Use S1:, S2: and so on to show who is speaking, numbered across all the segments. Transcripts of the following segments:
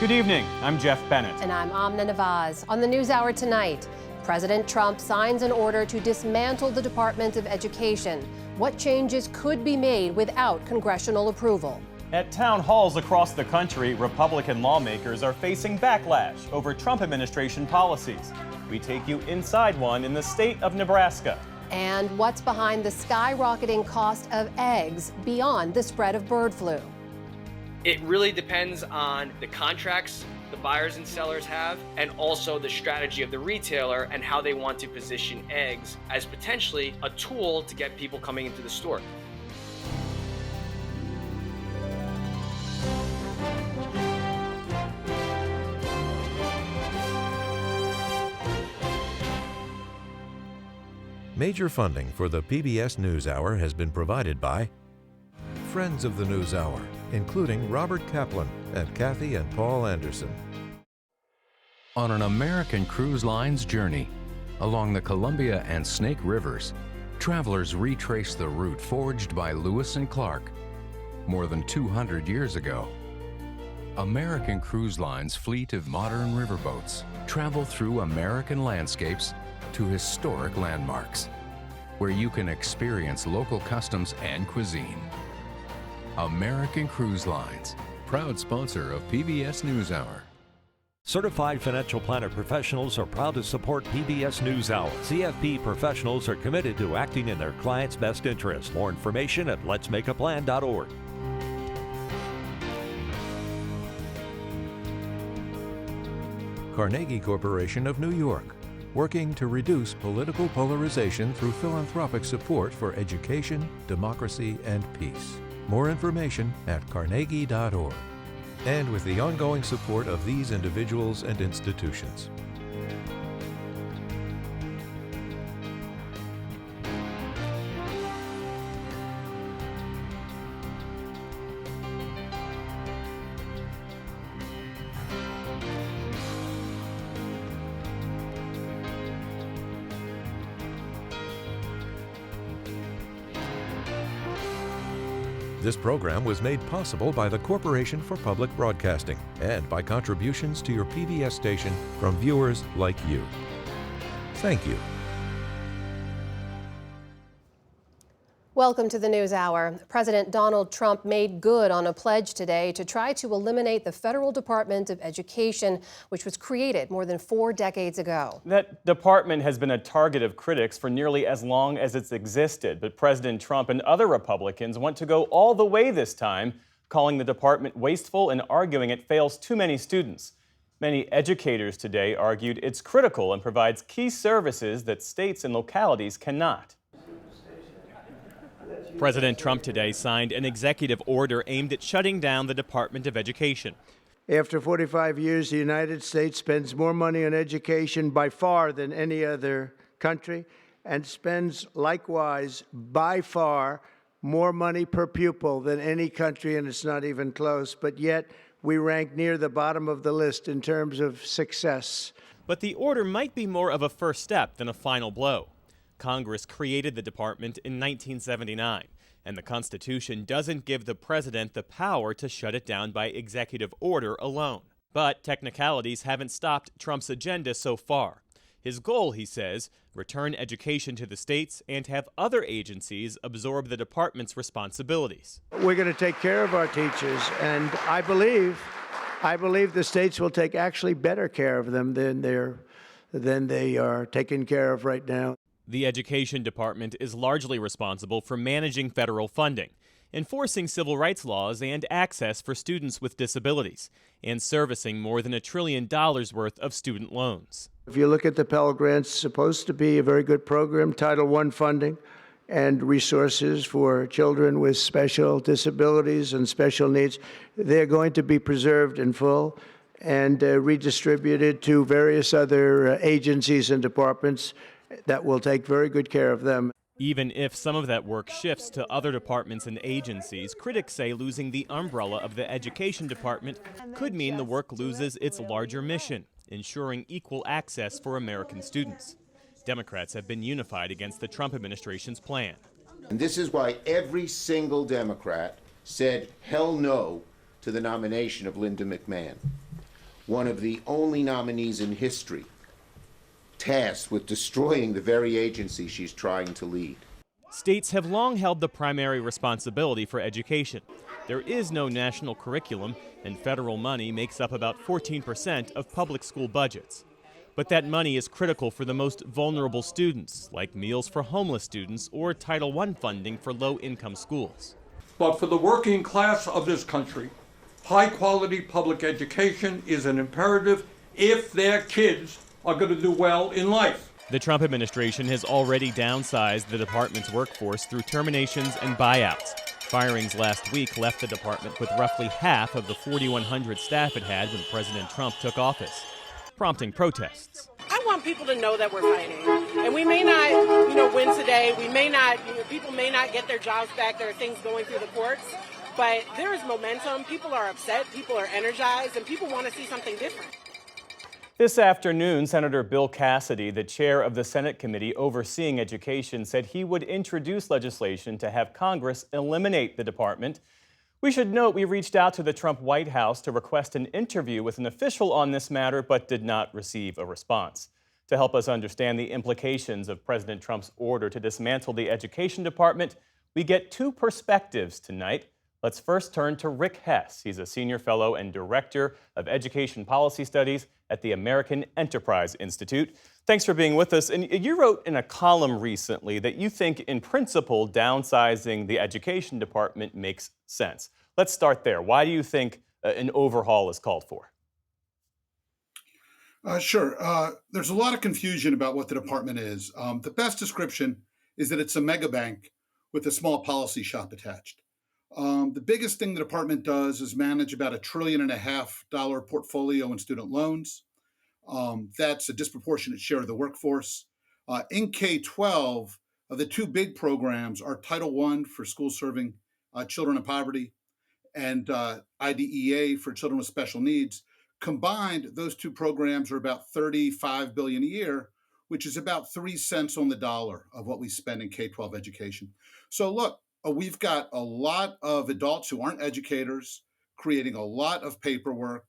S1: Good evening. I'm Jeff Bennett.
S2: And I'm Amna Nawaz. On the NewsHour tonight, President Trump signs an order to dismantle the Department of Education. What changes could be made without congressional approval?
S1: At town halls across the country, Republican lawmakers are facing backlash over Trump administration policies. We take you inside one in the state of Nebraska.
S2: And what's behind the skyrocketing cost of eggs beyond the spread of bird flu?
S3: It really depends on the contracts the buyers and sellers have, and also the strategy of the retailer and how they want to position eggs as potentially a tool to get people coming into the store.
S4: Major funding for the PBS NewsHour has been provided by friends of the NewsHour, including Robert Kaplan and Kathy and Paul Anderson.
S5: On an American Cruise Line's journey along the Columbia and Snake Rivers, travelers retrace the route forged by Lewis and Clark more than 200 years ago. American Cruise Line's fleet of modern riverboats travel through American landscapes to historic landmarks, where you can experience local customs and cuisine. American Cruise Lines, proud sponsor of PBS NewsHour.
S6: Certified financial planner professionals are proud to support PBS NewsHour. CFP professionals are committed to acting in their clients' best interest. More information at letsmakeaplan.org.
S4: Carnegie Corporation of New York, working to reduce political polarization through philanthropic support for education, democracy, and peace. More information at carnegie.org. And with the ongoing support of these individuals and institutions. This program was made possible by the Corporation for Public Broadcasting and by contributions to your PBS station from viewers like you. Thank you.
S2: Welcome to the NewsHour. President Donald Trump made good on a pledge today to try to eliminate the Federal Department of Education, which was created more than 4 decades ago.
S1: That department has been a target of critics for nearly as long as it's existed, but President Trump and other Republicans want to go all the way this time, calling the department wasteful and arguing it fails too many students. Many educators today argued it's critical and provides key services that states and localities cannot. President Trump today signed an executive order aimed at shutting down the Department of Education.
S7: After 45 years, the United States spends more money on education by far than any other country, and spends likewise by far more money per pupil than any country, and it's not even close. But yet we rank near the bottom of the list in terms of success.
S1: But the order might be more of a first step than a final blow. Congress created the department in 1979, and the Constitution doesn't give the president the power to shut it down by executive order alone. But technicalities haven't stopped Trump's agenda so far. His goal, he says, return education to the states and have other agencies absorb the department's responsibilities.
S7: We're going to take care of our teachers, and I believe the states will take actually better care of them than they are taken care of right now.
S1: The Education Department is largely responsible for managing federal funding, enforcing civil rights laws and access for students with disabilities, and servicing more than $1 trillion worth of student loans.
S7: If you look at the Pell Grants, it's supposed to be a very good program, Title I funding and resources for children with special disabilities and special needs. They're going to be preserved in full and redistributed to various other agencies and departments that will take very good care of them.
S1: Even if some of that work shifts to other departments and agencies, critics say losing the umbrella of the Education Department could mean the work loses its larger mission, ensuring equal access for American students. Democrats have been unified against the Trump administration's plan.
S8: And this is why every single Democrat said hell no to the nomination of Linda McMahon. one of the only nominees in history tasked with destroying the very agency she's trying to lead.
S1: States have long held the primary responsibility for education. There is no national curriculum, and federal money makes up about 14% of public school budgets. But that money is critical for the most vulnerable students, like meals for homeless students or Title I funding for low-income schools.
S9: But for the working class of this country, high-quality public education is an imperative if their kids are going to do well in life.
S1: The Trump administration has already downsized the department's workforce through terminations and buyouts. Firings last week left the department with roughly half of the 4,100 staff it had when President Trump took office, prompting protests.
S10: I want people to know that we're fighting, and we may not, win today. We may not, people may not get their jobs back. There are things going through the courts, but there is momentum. People are upset. People are energized, and people want to see something different.
S1: This afternoon, Senator Bill Cassidy, the chair of the Senate committee overseeing education, said he would introduce legislation to have Congress eliminate the department. We should note we reached out to the Trump White House to request an interview with an official on this matter, but did not receive a response. To help us understand the implications of President Trump's order to dismantle the education department, we get two perspectives tonight. Let's first turn to Rick Hess. He's a senior fellow and director of education policy studies at the American Enterprise Institute. Thanks for being with us. And you wrote in a column recently that you think, in principle, downsizing the education department makes sense. Let's start there. Why do you think an overhaul is called for?
S11: Sure. There's a lot of confusion about what the department is. The best description is that it's a mega bank with a small policy shop attached. The biggest thing the department does is manage about $1.5 trillion portfolio in student loans. That's a disproportionate share of the workforce. In K-12, the two big programs are Title I for schools serving children in poverty and IDEA for children with special needs. Combined, those two programs are about $35 billion a year, which is about 3 cents on the dollar of what we spend in K-12 education. So look, we've got a lot of adults who aren't educators, creating a lot of paperwork,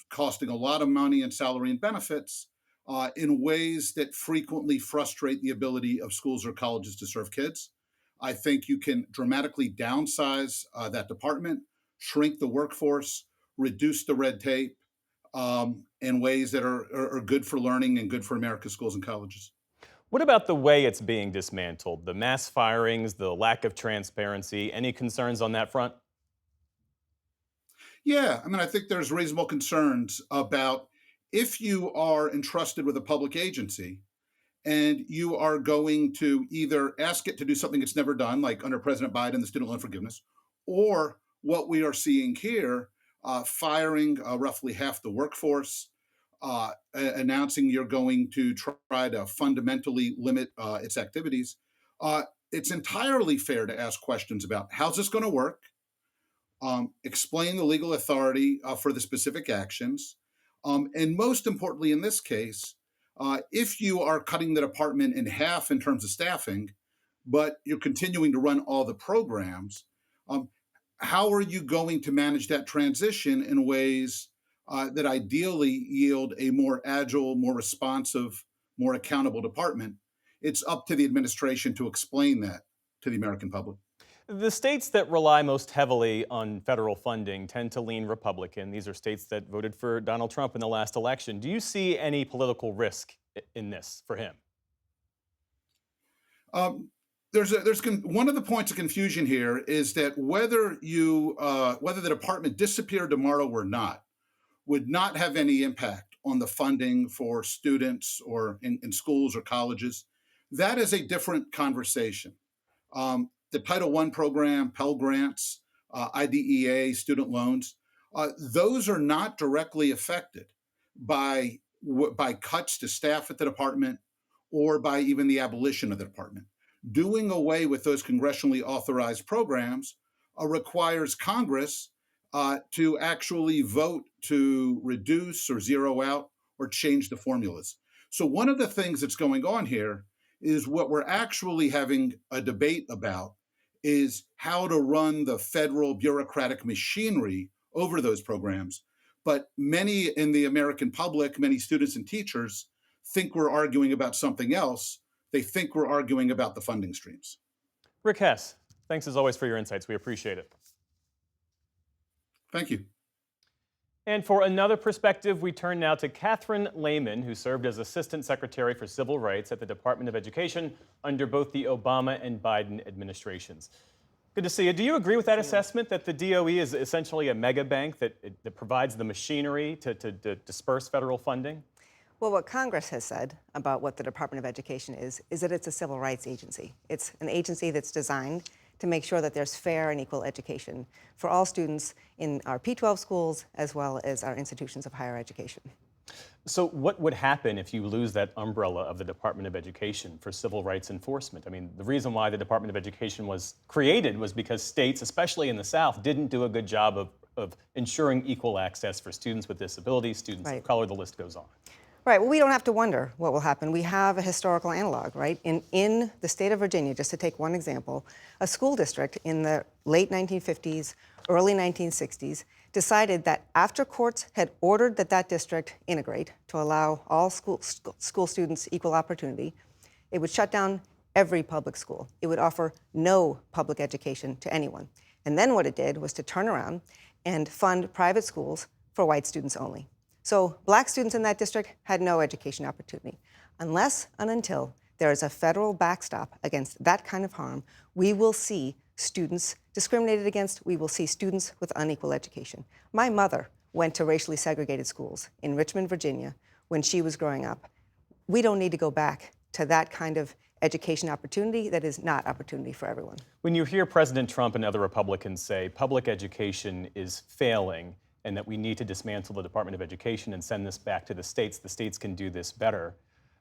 S11: costing a lot of money in salary and benefits in ways that frequently frustrate the ability of schools or colleges to serve kids. I think you can dramatically downsize that department, shrink the workforce, reduce the red tape in ways that are good for learning and good for America's schools and colleges.
S1: What about the way it's being dismantled? The mass firings, the lack of transparency, any concerns on that front?
S11: Yeah, I think there's reasonable concerns about if you are entrusted with a public agency and you are going to either ask it to do something it's never done, like under President Biden, the student loan forgiveness, or what we are seeing here, firing roughly half the workforce, announcing you're going to try to fundamentally limit its activities, it's entirely fair to ask questions about how's this going to work, explain the legal authority for the specific actions, and most importantly in this case, if you are cutting the department in half in terms of staffing, but you're continuing to run all the programs, how are you going to manage that transition in ways that ideally yield a more agile, more responsive, more accountable department? It's up to the administration to explain that to the American public.
S1: The states that rely most heavily on federal funding tend to lean Republican. These are states that voted for Donald Trump in the last election. Do you see any political risk in this for him?
S11: There's one of the points of confusion here is that whether the department disappeared tomorrow or not would not have any impact on the funding for students or in schools or colleges. That is a different conversation. The Title I program, Pell Grants, IDEA, student loans, those are not directly affected by cuts to staff at the department or by even the abolition of the department. Doing away with those congressionally authorized programs requires Congress to actually vote to reduce or zero out or change the formulas. So one of the things that's going on here is what we're actually having a debate about is how to run the federal bureaucratic machinery over those programs. But many in the American public, many students and teachers think we're arguing about something else. They think we're arguing about the funding streams.
S1: Rick Hess, thanks as always for your insights. We appreciate it.
S11: Thank you.
S1: And for another perspective, we turn now to Catherine Lehman, who served as Assistant Secretary for Civil Rights at the Department of Education under both the Obama and Biden administrations. Good to see you. Do you agree with that assessment that the DOE is essentially a mega bank that provides the machinery to disperse federal funding?
S12: Well, what Congress has said about what the Department of Education is that it's a civil rights agency. It's an agency that's designed to make sure that there's fair and equal education for all students in our P-12 schools as well as our institutions of higher education.
S1: So what would happen if you lose that umbrella of the Department of Education for civil rights enforcement? I mean, the reason why the Department of Education was created was because states, especially in the South, didn't do a good job of ensuring equal access for students with disabilities, students of color, the list goes on.
S12: Right, well, we don't have to wonder what will happen. We have a historical analog, right? In the state of Virginia, just to take one example, a school district in the late 1950s, early 1960s, decided that after courts had ordered that district integrate to allow all school students equal opportunity, it would shut down every public school. It would offer no public education to anyone. And then what it did was to turn around and fund private schools for white students only. So black students in that district had no education opportunity. Unless and until there is a federal backstop against that kind of harm, we will see students discriminated against, we will see students with unequal education. My mother went to racially segregated schools in Richmond, Virginia, when she was growing up. We don't need to go back to that kind of education opportunity that is not opportunity for everyone.
S1: When you hear President Trump and other Republicans say public education is failing and that we need to dismantle the Department of Education and send this back to the states can do this better,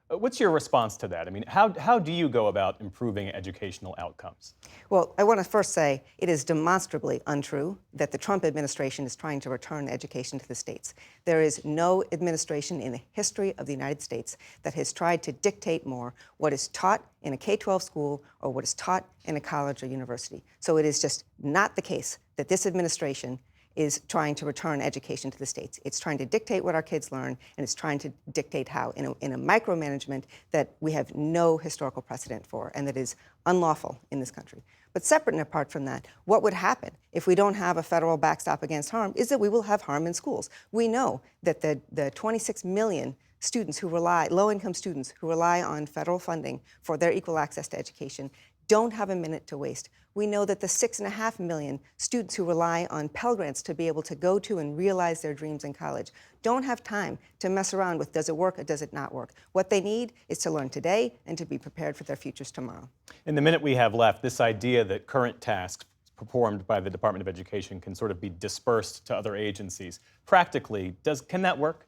S1: what's your response to that? I mean, how do you go about improving educational outcomes?
S12: Well, I want to first say it is demonstrably untrue that the Trump administration is trying to return education to the states. There is no administration in the history of the United States that has tried to dictate more what is taught in a K-12 school or what is taught in a college or university. So it is just not the case that this administration is trying to return education to the states. It's trying to dictate what our kids learn, and it's trying to dictate how in a micromanagement that we have no historical precedent for and that is unlawful in this country. But separate and apart from that, what would happen if we don't have a federal backstop against harm is that we will have harm in schools. We know that the 26 million students who rely, low-income students who rely on federal funding for their equal access to education don't have a minute to waste. We know that the 6.5 million students who rely on Pell Grants to be able to go to and realize their dreams in college don't have time to mess around with does it work or does it not work. What they need is to learn today and to be prepared for their futures tomorrow.
S1: In the minute we have left, this idea that current tasks performed by the Department of Education can sort of be dispersed to other agencies, practically, can that work?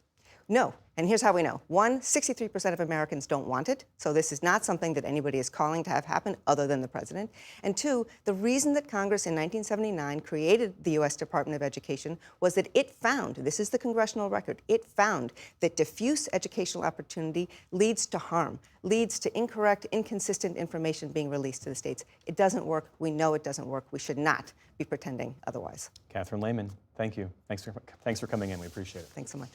S12: No, and here's how we know. One, 63% of Americans don't want it, so this is not something that anybody is calling to have happen other than the president. And two, the reason that Congress in 1979 created the U.S. Department of Education was that it found, this is the congressional record, it found that diffuse educational opportunity leads to harm, leads to incorrect, inconsistent information being released to the states. It doesn't work. We know it doesn't work. We should not be pretending otherwise.
S1: Catherine Lehman, thank you. Thanks for coming in. We appreciate it.
S12: Thanks so much.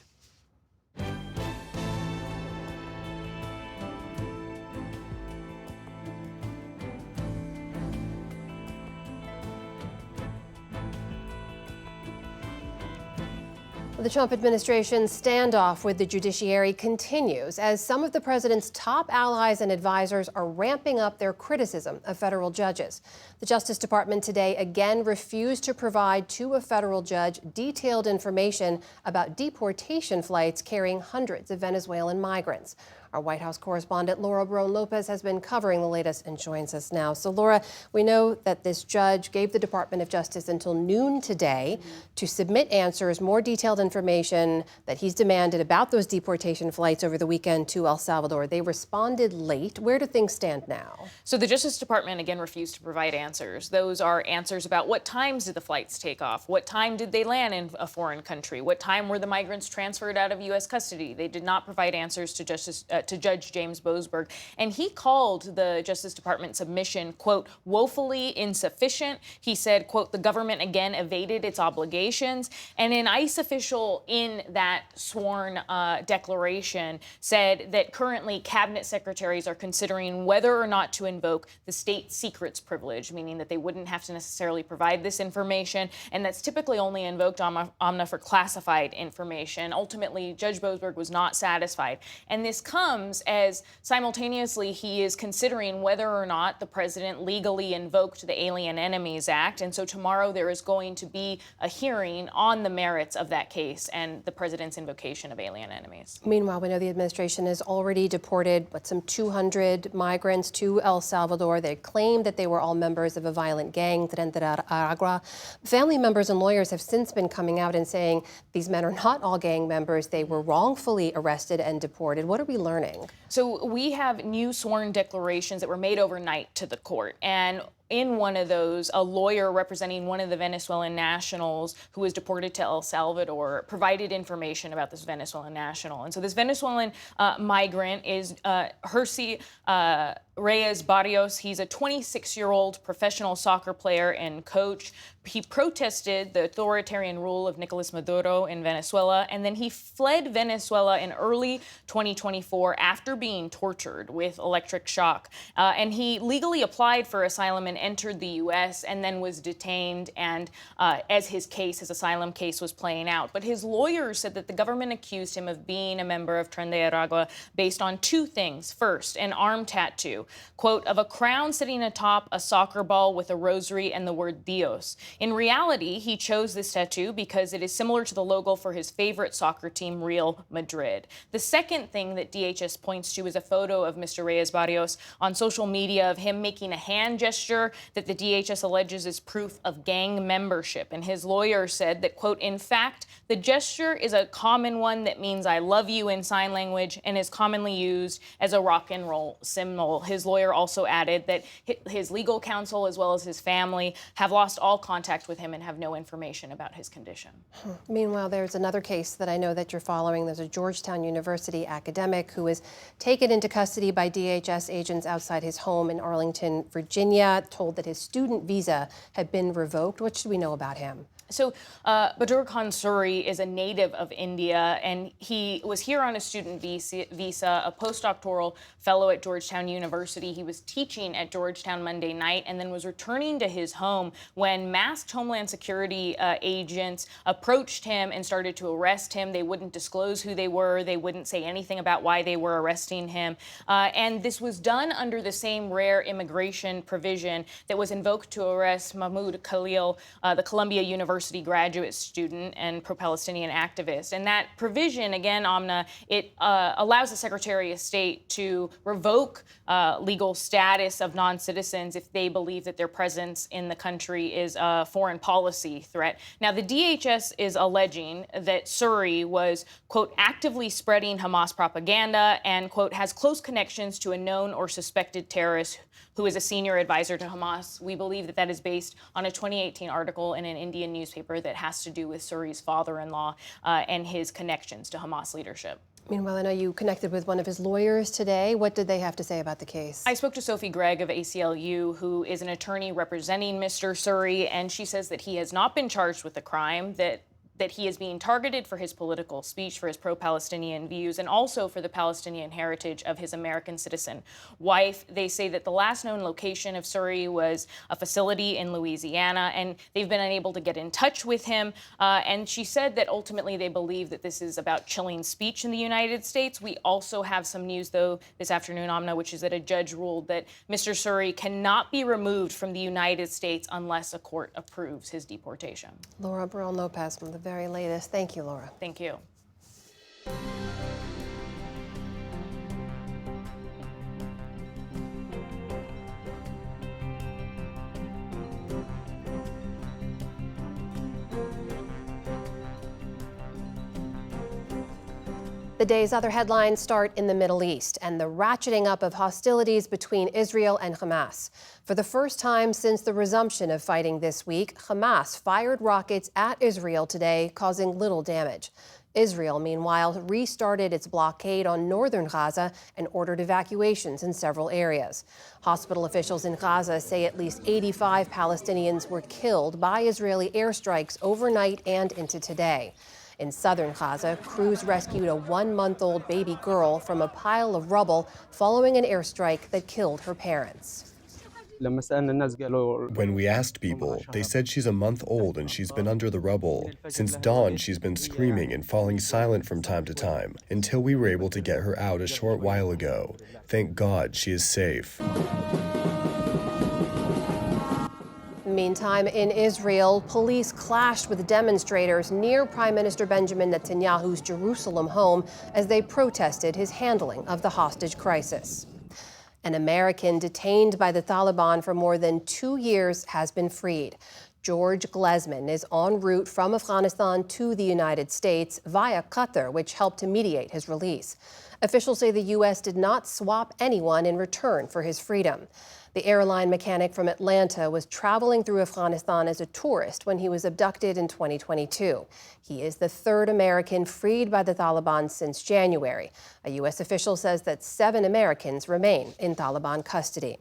S2: The Trump administration's standoff with the judiciary continues as some of the president's top allies and advisors are ramping up their criticism of federal judges. The Justice Department today again refused to provide to a federal judge detailed information about deportation flights carrying hundreds of Venezuelan migrants. Our White House correspondent Laura Barone-Lopez has been covering the latest and joins us now. So, Laura, we know that this judge gave the Department of Justice until noon today to submit answers, more detailed information that he's demanded about those deportation flights over the weekend to El Salvador. They responded late. Where do things stand now?
S13: So the Justice Department again refused to provide answers. Those are answers about what times did the flights take off? What time did they land in a foreign country? What time were the migrants transferred out of U.S. custody? They did not provide answers to to Judge James Boasberg. And he called the Justice Department submission, quote, woefully insufficient. He said, quote, the government again evaded its obligations. And an ICE official in that sworn declaration said that currently cabinet secretaries are considering whether or not to invoke the state secrets privilege, meaning that they wouldn't have to necessarily provide this information. And that's typically only invoked on Omna for classified information. Ultimately, Judge Boasberg was not satisfied. And this comes as simultaneously he is considering whether or not the president legally invoked the Alien Enemies Act. And so tomorrow there is going to be a hearing on the merits of that case and the president's invocation of alien enemies.
S2: Meanwhile, we know the administration has already deported some 200 migrants to El Salvador. They claim that they were all members of a violent gang, Tren de Aragua. Family members and lawyers have since been coming out and saying these men are not all gang members. They were wrongfully arrested and deported. What are we learning?
S13: So we have new sworn declarations that were made overnight to the court. And in one of those, a lawyer representing one of the Venezuelan nationals who was deported to El Salvador provided information about this Venezuelan national. And so this Venezuelan migrant is Hercy Reyes Barrios. He's a 26-year-old professional soccer player and coach. He protested the authoritarian rule of Nicolas Maduro in Venezuela, and then he fled Venezuela in early 2024 after being tortured with electric shock. And he legally applied for asylum and entered the U.S. and then was detained and as his asylum case was playing out. But his lawyers said that the government accused him of being a member of Tren de Aragua based on two things. First, an arm tattoo, quote, of a crown sitting atop a soccer ball with a rosary and the word Dios. In reality, he chose this tattoo because it is similar to the logo for his favorite soccer team, Real Madrid. The second thing that DHS points to is a photo of Mr. Reyes Barrios on social media of him making a hand gesture that the DHS alleges is proof of gang membership. And his lawyer said that, quote, in fact, the gesture is a common one that means I love you in sign language and is commonly used as a rock and roll symbol. His lawyer also added that his legal counsel as well as his family have lost all contact with him and have no information about his condition.
S2: Meanwhile, there's another case that I know that you're following. There's a Georgetown University academic who was taken into custody by DHS agents outside his home in Arlington, Virginia, told that his student visa had been revoked. What should we know about him?
S13: So Badur Khan Suri is a native of India, and he was here on a student visa, a postdoctoral fellow at Georgetown University. He was teaching at Georgetown Monday night and then was returning to his home when masked Homeland Security agents approached him and started to arrest him. They wouldn't disclose who they were. They wouldn't say anything about why they were arresting him. And this was done under the same rare immigration provision that was invoked to arrest Mahmoud Khalil, the Columbia University graduate student and pro-Palestinian activist. And that provision, again, Amna, it allows the Secretary of State to revoke legal status of non-citizens if they believe that their presence in the country is a foreign policy threat. Now, the DHS is alleging that Suri was, quote, actively spreading Hamas propaganda and, quote, has close connections to a known or suspected terrorist who is a senior advisor to Hamas. We believe that that is based on a 2018 article in an Indian newspaper that has to do with Suri's father-in-law and his connections to Hamas leadership.
S2: Meanwhile, I know you connected with one of his lawyers today. What did they have to say about the case?
S13: I spoke to Sophie Gregg of ACLU, who is an attorney representing Mr. Suri, and she says that he has not been charged with a crime, that he is being targeted for his political speech, for his pro-Palestinian views, and also for the Palestinian heritage of his American citizen wife. They say that the last known location of Suri was a facility in Louisiana, and they've been unable to get in touch with him. And she said that ultimately they believe that this is about chilling speech in the United States. We also have some news, though, this afternoon, Amna, which is that a judge ruled that Mr. Suri cannot be removed from the United States unless a court approves his deportation.
S2: Laura Barrón-Lopez from the very latest. Thank you, Laura.
S13: Thank you.
S2: The day's other headlines start in the Middle East and the ratcheting up of hostilities between Israel and Hamas. For the first time since the resumption of fighting this week, Hamas fired rockets at Israel today, causing little damage. Israel, meanwhile, restarted its blockade on northern Gaza and ordered evacuations in several areas. Hospital officials in Gaza say at least 85 Palestinians were killed by Israeli airstrikes overnight and into today. In southern Gaza, crews rescued a 1-month-old baby girl from a pile of rubble following an airstrike that killed her parents.
S14: When we asked people, they said she's a month old and she's been under the rubble. Since dawn, she's been screaming and falling silent from time to time, until we were able to get her out a short while ago. Thank God she is safe.
S2: Meantime, in Israel, police clashed with demonstrators near Prime Minister Benjamin Netanyahu's Jerusalem home as they protested his handling of the hostage crisis. An American detained by the Taliban for more than 2 years has been freed. George Glesman is en route from Afghanistan to the United States via Qatar, which helped to mediate his release. Officials say the U.S. did not swap anyone in return for his freedom. The airline mechanic from Atlanta was traveling through Afghanistan as a tourist when he was abducted in 2022. He is the third American freed by the Taliban since January. A U.S. official says that 7 Americans remain in Taliban custody.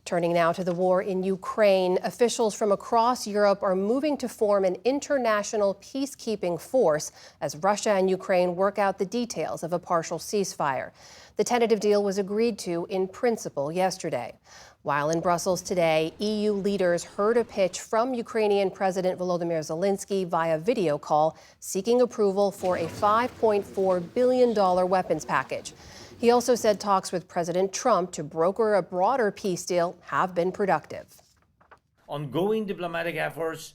S2: Turning now to the war in Ukraine, officials from across Europe are moving to form an international peacekeeping force as Russia and Ukraine work out the details of a partial ceasefire. The tentative deal was agreed to in principle yesterday. While in Brussels today, EU leaders heard a pitch from Ukrainian President Volodymyr Zelensky via video call, seeking approval for a $5.4 billion weapons package. He also said talks with President Trump to broker a broader peace deal have been productive.
S15: Ongoing diplomatic efforts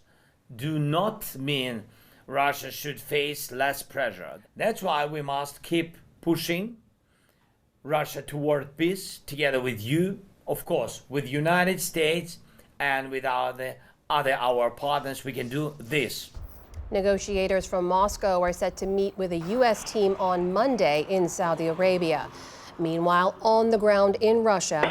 S15: do not mean Russia should face less pressure. That's why we must keep pushing Russia toward peace together with you, of course, with the United States and with our partners. We can do this.
S2: Negotiators from Moscow are set to meet with a U.S. team on Monday in Saudi Arabia. Meanwhile, on the ground in Russia,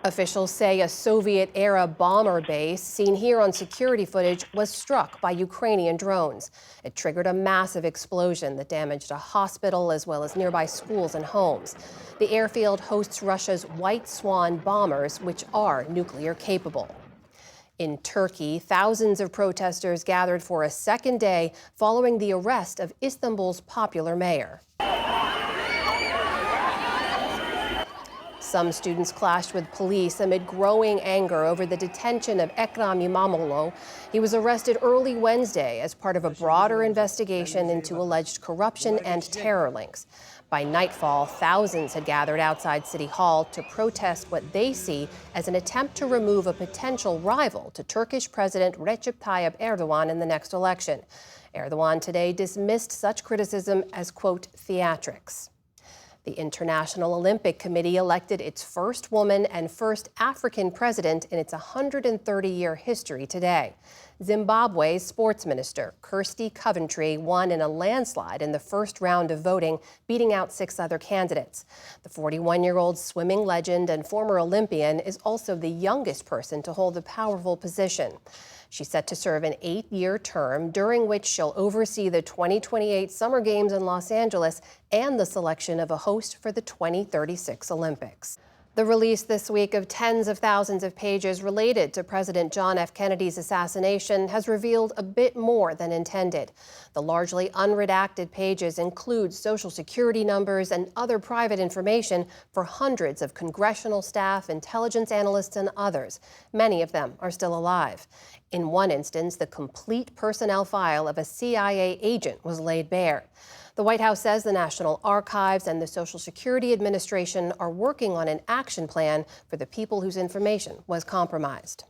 S2: officials say a Soviet-era bomber base seen here on security footage was struck by Ukrainian drones. It triggered a massive explosion that damaged a hospital as well as nearby schools and homes. The airfield hosts Russia's White Swan bombers, which are nuclear capable. In Turkey, thousands of protesters gathered for a second day following the arrest of Istanbul's popular mayor. Some students clashed with police amid growing anger over the detention of Ekrem İmamoğlu. He was arrested early Wednesday as part of a broader investigation into alleged corruption and terror links. By nightfall, thousands had gathered outside City Hall to protest what they see as an attempt to remove a potential rival to Turkish President Recep Tayyip Erdogan in the next election. Erdogan today dismissed such criticism as, quote, theatrics. The International Olympic Committee elected its first woman and first African president in its 130-year history today. Zimbabwe's sports minister, Kirsty Coventry, won in a landslide in the first round of voting, beating out 6 other candidates. The 41-year-old swimming legend and former Olympian is also the youngest person to hold a powerful position. She's set to serve an 8-year term, during which she'll oversee the 2028 Summer Games in Los Angeles and the selection of a host for the 2036 Olympics. The release this week of tens of thousands of pages related to President John F. Kennedy's assassination has revealed a bit more than intended. The largely unredacted pages include Social Security numbers and other private information for hundreds of congressional staff, intelligence analysts, and others. Many of them are still alive. In one instance, the complete personnel file of a CIA agent was laid bare. The White House says the National Archives and the Social Security Administration are working on an action plan for the people whose information was compromised.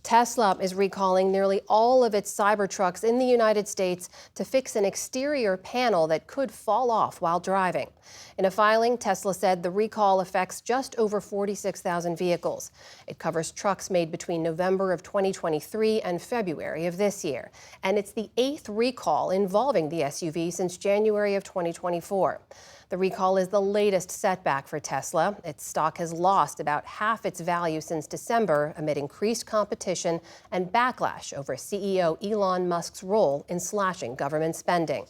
S2: Tesla is recalling nearly all of its Cybertrucks in the United States to fix an exterior panel that could fall off while driving. In a filing, Tesla said the recall affects just over 46,000 vehicles. It covers trucks made between November of 2023 and February of this year. And it's the 8th recall involving the SUV since January of 2024. The recall is the latest setback for Tesla. Its stock has lost about half its value since December amid increased competition and backlash over CEO Elon Musk's role in slashing government spending.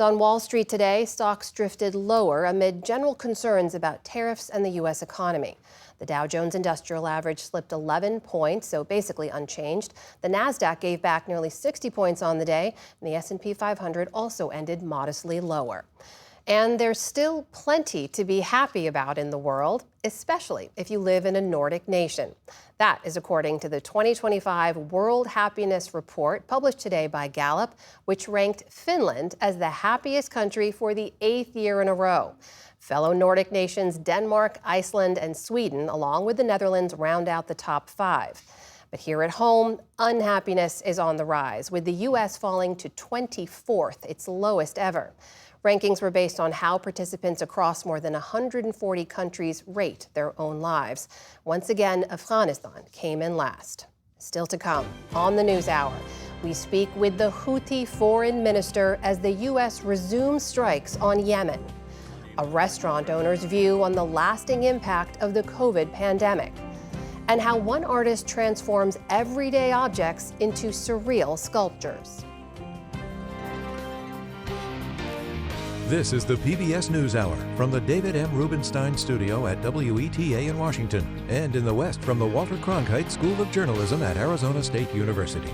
S2: On Wall Street today, stocks drifted lower amid general concerns about tariffs and the U.S. economy. The Dow Jones Industrial Average slipped 11 points, so basically unchanged. The Nasdaq gave back nearly 60 points on the day, and the S&P 500 also ended modestly lower. And there's still plenty to be happy about in the world, especially if you live in a Nordic nation. That is according to the 2025 World Happiness Report published today by Gallup, which ranked Finland as the happiest country for the 8th year in a row. Fellow Nordic nations Denmark, Iceland, and Sweden, along with the Netherlands, round out the top 5. But here at home, unhappiness is on the rise, with the U.S. falling to 24th, its lowest ever. Rankings were based on how participants across more than 140 countries rate their own lives. Once again, Afghanistan came in last. Still to come on the NewsHour, we speak with the Houthi foreign minister as the U.S. resumes strikes on Yemen. A restaurant owner's view on the lasting impact of the COVID pandemic. And how one artist transforms everyday objects into surreal sculptures.
S4: This is the PBS NewsHour from the David M. Rubenstein Studio at WETA in Washington, and in the West from the Walter Cronkite School of Journalism at Arizona State University.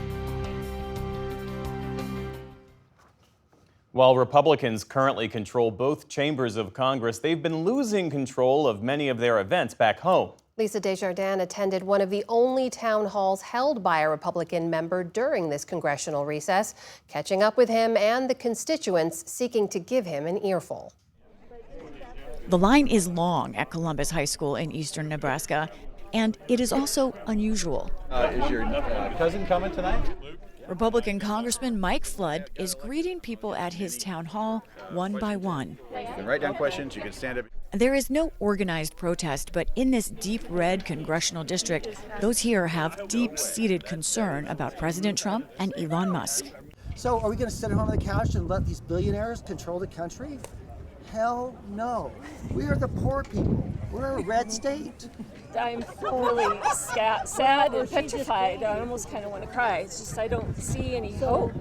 S1: While Republicans currently control both chambers of Congress, they've been losing control of many of their events back home.
S2: Lisa Desjardins attended one of the only town halls held by a Republican member during this congressional recess, catching up with him and the constituents seeking to give him an earful.
S16: The line is long at Columbus High School in eastern Nebraska, and it is also unusual.
S17: Is your cousin coming tonight?
S16: Republican Congressman Mike Flood is greeting people at his town hall one by one.
S17: You can write down questions, you can stand up.
S16: There is no organized protest, but in this deep red congressional district, those here have deep-seated concern about President Trump and Elon Musk.
S18: So are we going to sit at home on the couch and let these billionaires control the country? Hell no. We are the poor people. We're a red state.
S19: I'm totally sad and petrified. I almost kind of want to cry. It's just I don't see any hope.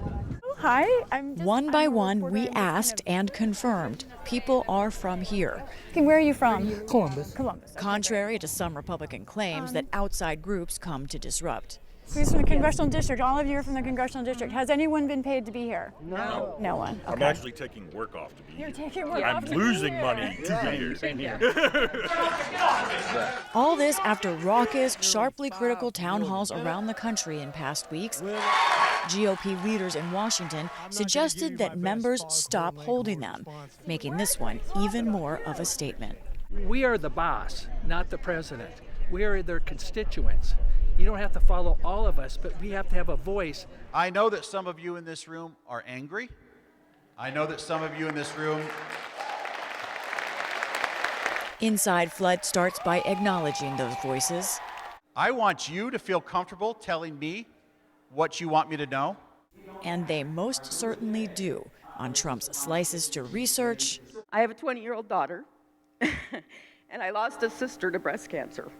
S16: Hi, one by one, we asked and confirmed people are from here.
S20: Where are you from?
S16: Columbus. Contrary to some Republican claims that outside groups come to disrupt.
S20: Who's from the congressional district? All of you are from the congressional district. Has anyone been paid to be here?
S18: No.
S20: No one. Okay.
S21: I'm actually taking work off to be here.
S20: You're taking work off to be
S21: I'm losing
S20: here.
S21: money to be here.
S17: Same here.
S16: All this after raucous, sharply critical town halls around the country in past weeks. GOP leaders in Washington suggested that members stop holding them, making this one even more of a statement.
S22: We are the boss, not the president. We are their constituents. You don't have to follow all of us, but we have to have a voice.
S23: I know that some of you in this room are angry. I know that some of you in this room...
S16: Inside, Flood starts by acknowledging those voices.
S23: I want you to feel comfortable telling me what you want me to know.
S16: And they most certainly do on Trump's slices to research.
S24: I have a 20-year-old daughter, and I lost a sister to breast cancer.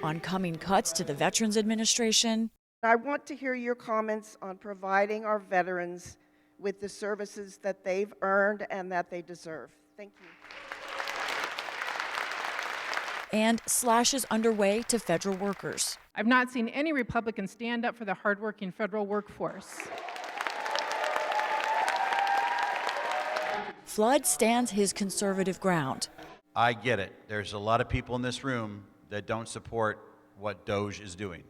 S16: On coming cuts to the Veterans Administration.
S25: I want to hear your comments on providing our veterans with the services that they've earned and that they deserve. Thank you.
S16: And slashes underway to federal workers.
S26: I've not seen any Republicans stand up for the hardworking federal workforce.
S16: Flood stands his conservative ground.
S23: I get it. There's a lot of people in this room that don't support what DOJ is doing.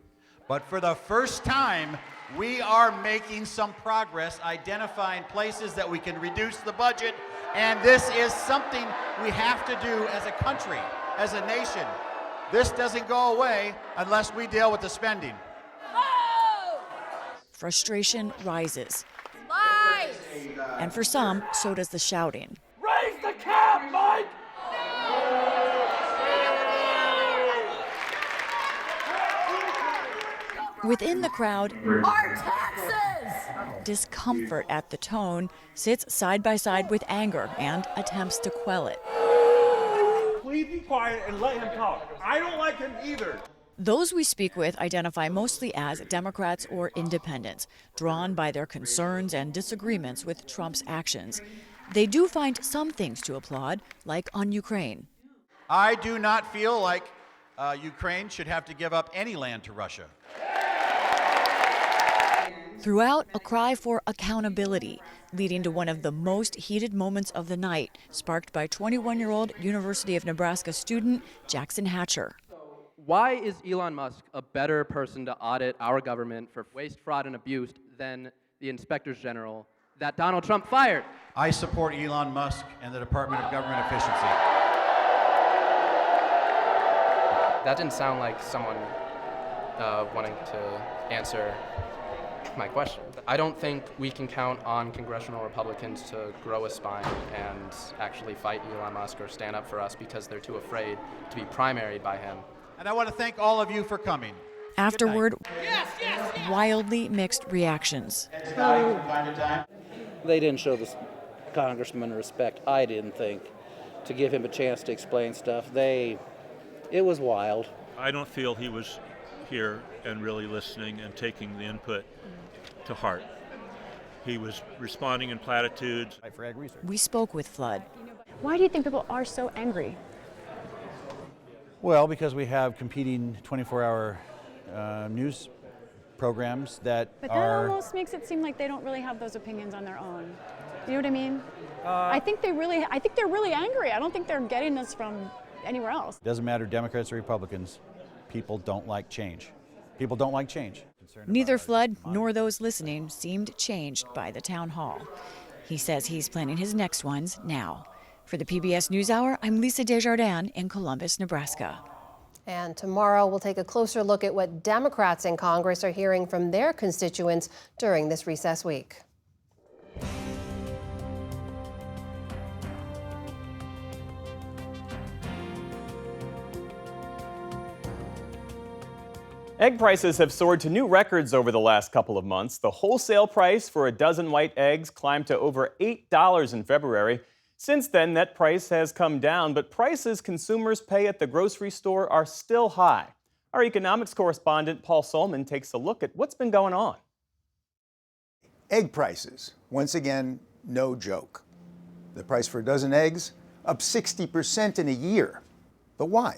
S23: But for the first time, we are making some progress identifying places that we can reduce the budget, and this is something we have to do as a country, as a nation. This doesn't go away unless we deal with the spending.
S16: Oh! Frustration rises.
S24: Lies!
S16: And for some, so does the shouting.
S22: Raise the cap, Mike!
S16: Within the crowd,
S3: Our taxes!
S16: discomfort at the tone sits side by side with anger and attempts to quell it.
S5: Please be quiet and let him talk. I don't like him either.
S16: Those we speak with identify mostly as Democrats or independents, drawn by their concerns and disagreements with Trump's actions. They do find some things to applaud, like on Ukraine.
S23: I do not feel like Ukraine should have to give up any land to Russia.
S16: Throughout, a cry for accountability, leading to one of the most heated moments of the night, sparked by 21-year-old University of Nebraska student Jackson Hatcher.
S6: Why is Elon Musk a better person to audit our government for waste, fraud, and abuse than the inspectors general that Donald Trump fired?
S23: I support Elon Musk and the Department of Government Efficiency.
S6: That didn't sound like someone wanting to answer my question. I don't think we can count on congressional Republicans to grow a spine and actually fight Elon Musk or stand up for us because they're too afraid to be primaried by him.
S23: And I want to thank all of you for coming.
S16: Afterward, wildly mixed reactions.
S7: They didn't show this congressman respect, I didn't think, to give him a chance to explain stuff. It was wild.
S21: I don't feel he was here and really listening and taking the input to heart. He was responding in platitudes.
S16: We spoke with Flood.
S20: Why do you think people are so angry?
S17: Well, because we have competing 24-hour news programs that
S20: But that almost makes it seem like they don't really have those opinions on their own. You know what I mean? I think they're really angry. I don't think they're getting this from anywhere else.
S17: Doesn't matter Democrats or Republicans. People don't like change. People don't like change.
S16: Neither Flood nor those listening seemed changed by the town hall. He says he's planning his next ones now. For the PBS NewsHour, I'm Lisa Desjardins in Columbus, Nebraska.
S2: And tomorrow we'll take a closer look at what Democrats in Congress are hearing from their constituents during this recess week.
S1: Egg prices have soared to new records over the last couple of months. The wholesale price for a dozen white eggs climbed to over $8 in February. Since then, that price has come down, but prices consumers pay at the grocery store are still high. Our economics correspondent, Paul Solman, takes a look at what's been going on.
S8: Egg prices, once again, no joke. The price for a dozen eggs, up 60% in a year. But why?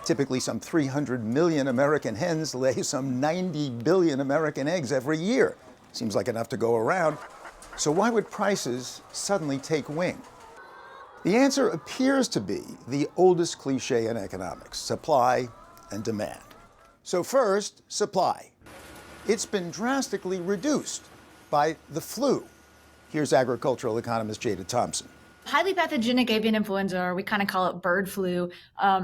S8: Typically, some 300 million American hens lay some 90 billion American eggs every year. Seems like enough to go around. So why would prices suddenly take wing? The answer appears to be the oldest cliche in economics: supply and demand. So first, supply. It's been drastically reduced by the flu. Here's agricultural economist Jada Thompson.
S3: Highly pathogenic avian influenza, or we kind of call it bird flu,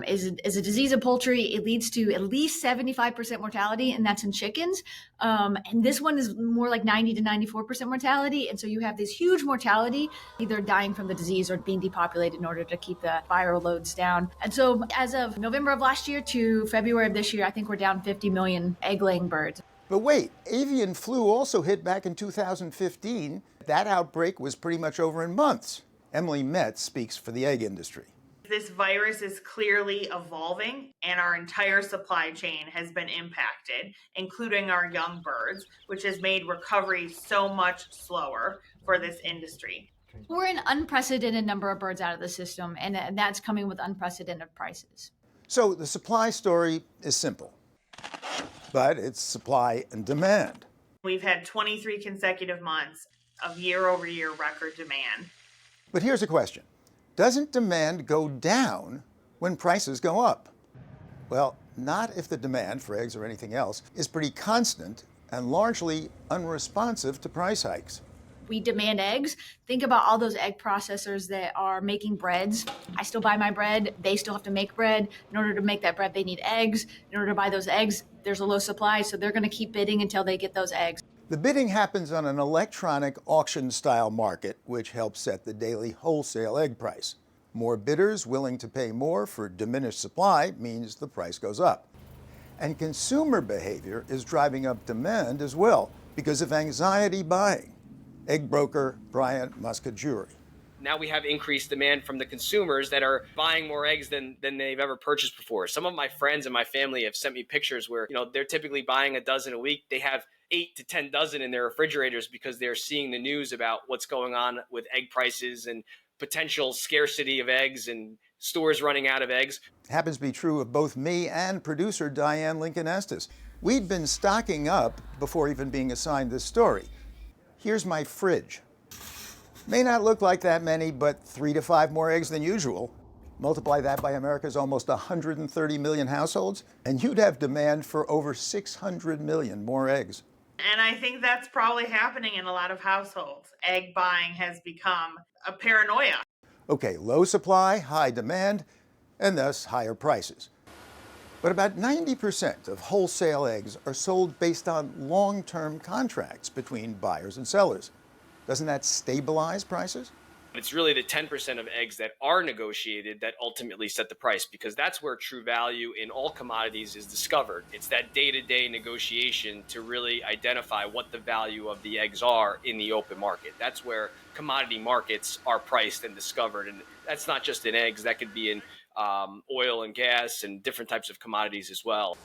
S3: is a disease of poultry. It leads to at least 75% mortality, and that's in chickens. And this one is more like 90 to 94% mortality. And so you have this huge mortality, either dying from the disease or being depopulated in order to keep the viral loads down. And so as of November of last year to February of this year, I think we're down 50 million egg-laying birds.
S8: But wait, avian flu also hit back in 2015. That outbreak was pretty much over in months. Emily Metz speaks for the egg industry.
S9: This virus is clearly evolving, and our entire supply chain has been impacted, including our young birds, which has made recovery so much slower for this industry.
S3: We're an unprecedented number of birds out of the system, and that's coming with unprecedented prices.
S8: So the supply story is simple, but it's supply and demand.
S9: We've had 23 consecutive months of year-over-year record demand.
S8: But here's a question. Doesn't demand go down when prices go up? Well, not if the demand for eggs or anything else is pretty constant and largely unresponsive to price hikes.
S3: We demand eggs. Think about all those egg processors that are making breads. I still buy my bread. They still have to make bread. In order to make that bread, they need eggs. In order to buy those eggs, there's a low supply, so they're going to keep bidding until they get those eggs.
S8: The bidding happens on an electronic auction-style market, which helps set the daily wholesale egg price. More bidders willing to pay more for diminished supply means the price goes up. And consumer behavior is driving up demand as well because of anxiety buying. Egg broker Brian Muscajuri.
S10: Now we have increased demand from the consumers that are buying more eggs than they've ever purchased before. Some of my friends and my family have sent me pictures where, they're typically buying a dozen a week. They have 8 to 10 dozen in their refrigerators because they're seeing the news about what's going on with egg prices and potential scarcity of eggs and stores running out of eggs.
S8: Happens to be true of both me and producer Diane Lincoln Estes. We'd been stocking up before even being assigned this story. Here's my fridge. May not look like that many, but 3 to 5 more eggs than usual. Multiply that by America's almost 130 million households, and you'd have demand for over 600 million more eggs.
S9: And I think that's probably happening in a lot of households. Egg buying has become a paranoia.
S8: Okay, low supply, high demand, and thus higher prices. But about 90% of wholesale eggs are sold based on long-term contracts between buyers and sellers. Doesn't that stabilize prices?
S10: It's really the 10% of eggs that are negotiated that ultimately set the price, because that's where true value in all commodities is discovered. It's that day-to-day negotiation to really identify what the value of the eggs are in the open market. That's where commodity markets are priced and discovered. And that's not just in eggs. That could be in oil and gas and different types of commodities as well.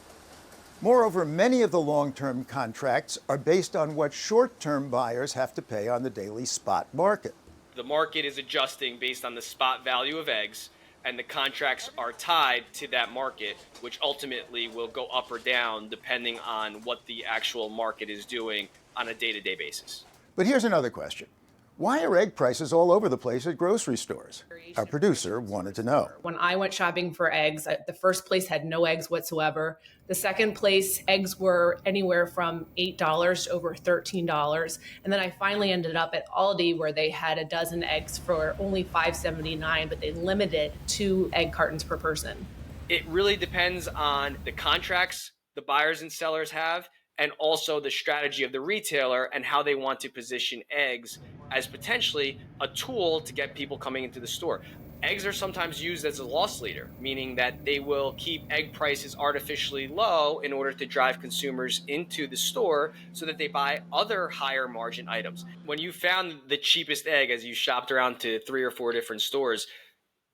S8: Moreover, many of the long-term contracts are based on what short-term buyers have to pay on the daily spot market.
S10: The market is adjusting based on the spot value of eggs, and the contracts are tied to that market, which ultimately will go up or down depending on what the actual market is doing on a day-to-day basis.
S8: But here's another question. Why are egg prices all over the place at grocery stores? Our producer wanted to know.
S11: When I went shopping for eggs, the first place had no eggs whatsoever. The second place, eggs were anywhere from $8 to over $13. And then I finally ended up at Aldi, where they had a dozen eggs for only $5.79, but they limited 2 egg cartons per person.
S10: It really depends on the contracts the buyers and sellers have, and also the strategy of the retailer and how they want to position eggs as potentially a tool to get people coming into the store. Eggs are sometimes used as a loss leader, meaning that they will keep egg prices artificially low in order to drive consumers into the store so that they buy other higher margin items. When you found the cheapest egg as you shopped around to 3 or 4 different stores,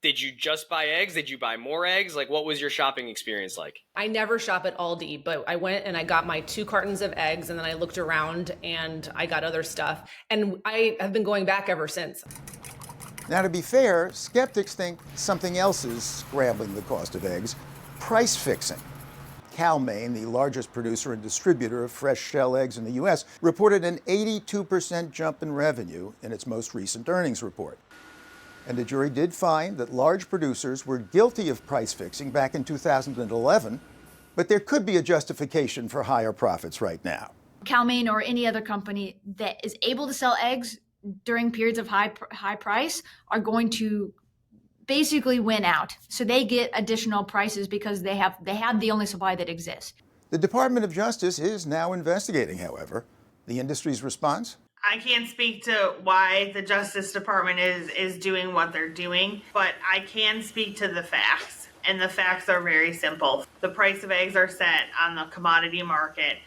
S10: did you just buy eggs? Did you buy more eggs? Like, what was your shopping experience like?
S11: I never shop at Aldi, but I went and I got my 2 cartons of eggs, and then I looked around and I got other stuff. And I have been going back ever since.
S8: Now, to be fair, skeptics think something else is scrambling the cost of eggs: price fixing. Cal-Maine, the largest producer and distributor of fresh shell eggs in the U.S., reported an 82% jump in revenue in its most recent earnings report. And the jury did find that large producers were guilty of price fixing back in 2011, but there could be a justification for higher profits right now.
S3: Cal-Maine or any other company that is able to sell eggs during periods of high price are going to basically win out. So they get additional prices because they have the only supply that exists.
S8: The Department of Justice is now investigating, however. The industry's response?
S9: I can't speak to why the Justice Department is doing what they're doing, but I can speak to the facts. And the facts are very simple. The price of eggs are set on the commodity market.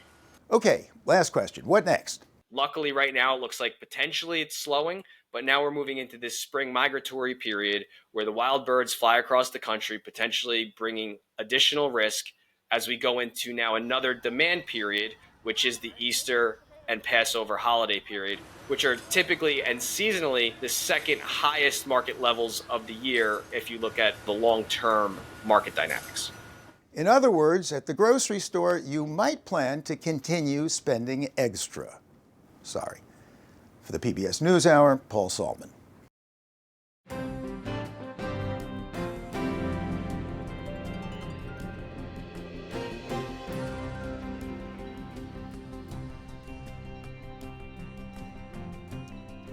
S8: Okay, last question. What next?
S10: Luckily, right now, it looks like potentially it's slowing, but now we're moving into this spring migratory period where the wild birds fly across the country, potentially bringing additional risk as we go into now another demand period, which is the Easter and Passover holiday period, which are typically and seasonally the second highest market levels of the year if you look at the long-term market dynamics.
S8: In other words, at the grocery store, you might plan to continue spending extra. Sorry. For the PBS NewsHour, Paul Salman.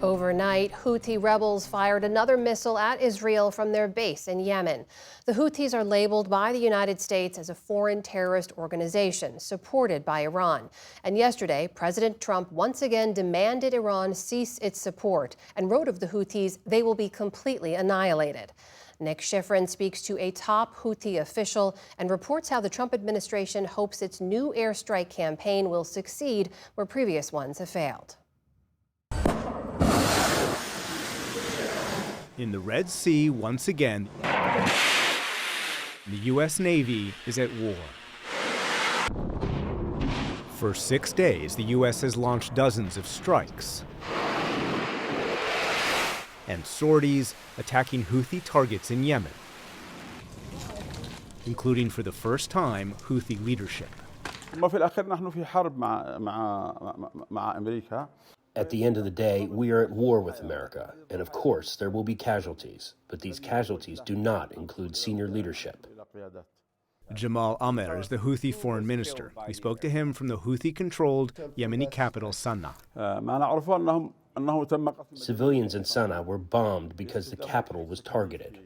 S2: Overnight, Houthi rebels fired another missile at Israel from their base in Yemen. The Houthis are labeled by the United States as a foreign terrorist organization supported by Iran. And yesterday, President Trump once again demanded Iran cease its support and wrote of the Houthis, they will be completely annihilated. Nick Schifrin speaks to a top Houthi official and reports how the Trump administration hopes its new airstrike campaign will succeed where previous ones have failed.
S4: In the Red Sea, once again, the U.S. Navy is at war. For 6 days, the U.S. has launched dozens of strikes and sorties attacking Houthi targets in Yemen, including for the first time Houthi leadership.
S12: At the end of the day, we are at war with America, and of course there will be casualties, but these casualties do not include senior leadership.
S4: Jamal Amer is the Houthi foreign minister. We spoke to him from the Houthi-controlled Yemeni capital Sana'a.
S12: Civilians in Sana'a were bombed because the capital was targeted.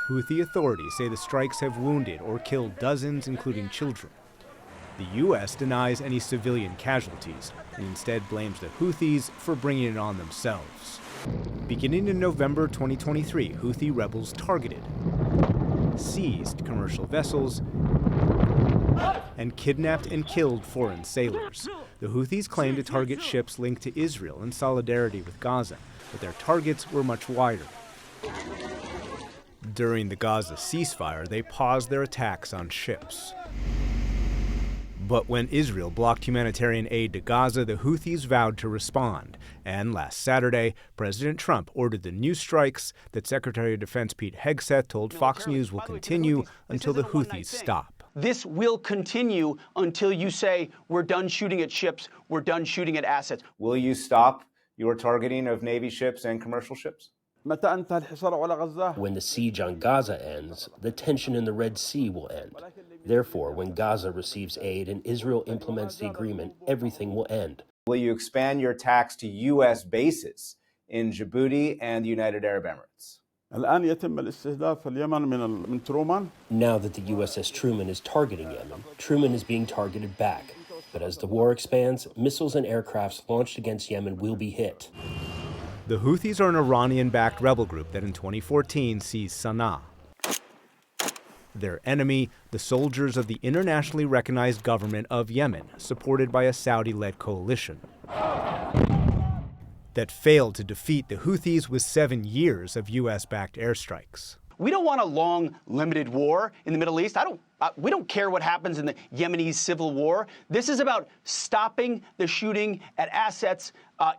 S4: Houthi authorities say the strikes have wounded or killed dozens, including children. The U.S. denies any civilian casualties and instead blames the Houthis for bringing it on themselves. Beginning in November 2023, Houthi rebels targeted, seized commercial vessels, and kidnapped and killed foreign sailors. The Houthis claim to target ships linked to Israel in solidarity with Gaza, but their targets were much wider. During the Gaza ceasefire, they paused their attacks on ships. But when Israel blocked humanitarian aid to Gaza, the Houthis vowed to respond. And last Saturday, President Trump ordered the new strikes that Secretary of Defense Pete Hegseth told Fox News will continue until the Houthis stop.
S13: This will continue until you say, we're done shooting at ships, we're done shooting at assets.
S14: Will you stop your targeting of Navy ships and commercial ships?
S12: When the siege on Gaza ends, the tension in the Red Sea will end. Therefore, when Gaza receives aid and Israel implements the agreement, everything will end.
S14: Will you expand your attacks to U.S. bases in Djibouti and the United Arab Emirates?
S12: Now that the USS Truman is targeting Yemen, Truman is being targeted back. But as the war expands, missiles and aircrafts launched against Yemen will be hit.
S4: The Houthis are an Iranian-backed rebel group that in 2014 seized Sana'a. Their enemy, the soldiers of the internationally recognized government of Yemen, supported by a Saudi-led coalition that failed to defeat the Houthis with 7 years of U.S.-backed airstrikes.
S13: We don't want a long, limited war in the Middle East. We don't care what happens in the Yemeni civil war. This is about stopping the shooting at assets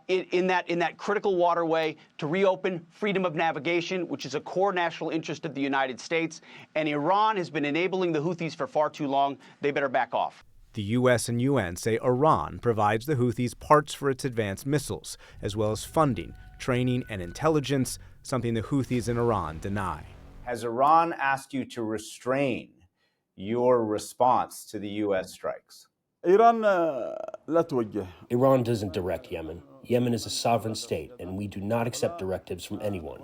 S13: in that critical waterway to reopen freedom of navigation, which is a core national interest of the United States. And Iran has been enabling the Houthis for far too long. They better back off.
S4: The U.S. and UN say Iran provides the Houthis parts for its advanced missiles, as well as funding, training, and intelligence, something the Houthis in Iran deny.
S14: Has Iran asked you to restrain your response to the U.S. strikes?
S12: Iran doesn't direct Yemen. Yemen is a sovereign state, and we do not accept directives from anyone.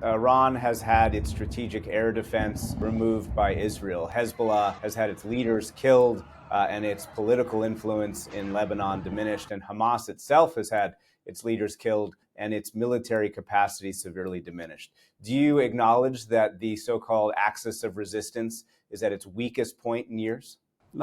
S14: Iran has had its strategic air defense removed by Israel. Hezbollah has had its leaders killed and its political influence in Lebanon diminished. And Hamas itself has had its leaders killed and its military capacity severely diminished. Do you acknowledge that the so-called axis of resistance is at its weakest point in years?
S12: We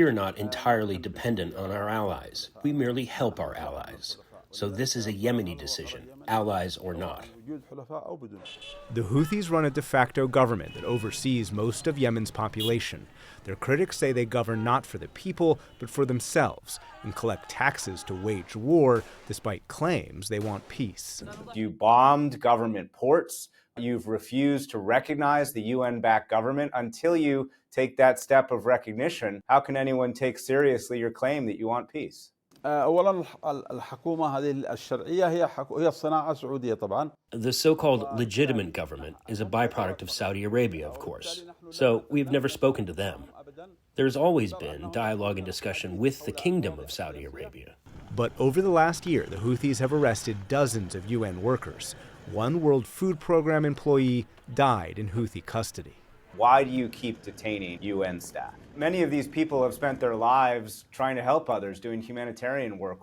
S12: are not entirely dependent on our allies. We merely help our allies. So this is a Yemeni decision, allies or not.
S4: The Houthis run a de facto government that oversees most of Yemen's population. Their critics say they govern not for the people, but for themselves, and collect taxes to wage war, despite claims they want peace.
S14: You bombed government ports. You've refused to recognize the UN-backed government. Until you take that step of recognition, how can anyone take seriously your claim that you want peace?
S12: The so-called legitimate government is a byproduct of Saudi Arabia, of course. So we've never spoken to them. There's always been dialogue and discussion with the Kingdom of Saudi Arabia.
S4: But over the last year, the Houthis have arrested dozens of UN workers. One World Food Program employee died in Houthi custody.
S14: Why do you keep detaining UN staff? Many of these people have spent their lives trying to help others, doing humanitarian work.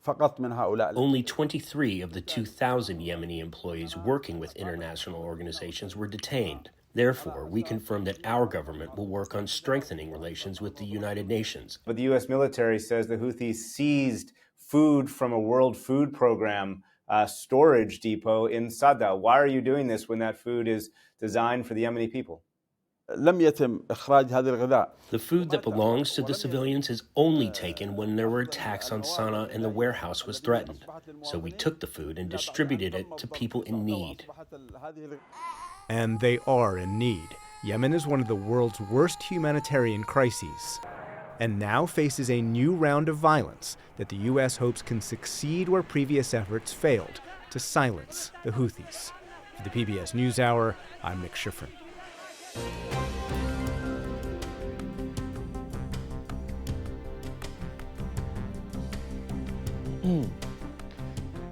S12: Only 23 of the 2,000 Yemeni employees working with international organizations were detained. Therefore, we confirm that our government will work on strengthening relations with the United Nations.
S14: But the U.S. military says the Houthis seized food from a World Food Program storage depot in Sadda. Why are you doing this when that food is designed for the Yemeni people?
S12: The food that belongs to the civilians is only taken when there were attacks on Sana'a and the warehouse was threatened. So we took the food and distributed it to people in need.
S4: And they are in need. Yemen is one of the world's worst humanitarian crises, and now faces a new round of violence that the U.S. hopes can succeed where previous efforts failed to silence the Houthis. For the PBS NewsHour, I'm Nick Schifrin.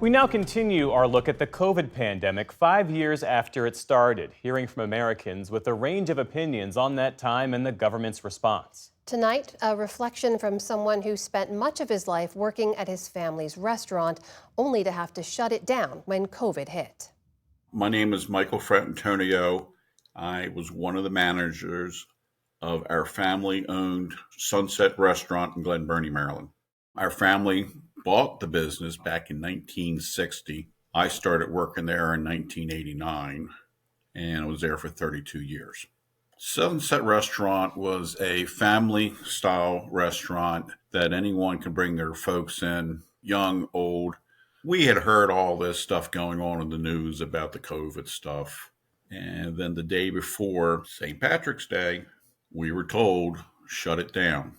S1: We now continue our look at the COVID pandemic 5 years after it started, hearing from Americans with a range of opinions on that time and the government's response.
S2: Tonight, a reflection from someone who spent much of his life working at his family's restaurant, only to have to shut it down when COVID hit.
S15: My name is Michael Fratantonio. I was one of the managers of our family-owned Sunset Restaurant in Glen Burnie, Maryland. Our family bought the business back in 1960. I started working there in 1989 and I was there for 32 years. Sunset Restaurant was a family-style restaurant that anyone could bring their folks in, young, old. We had heard all this stuff going on in the news about the COVID stuff. And then the day before St. Patrick's Day, we were told, shut it down.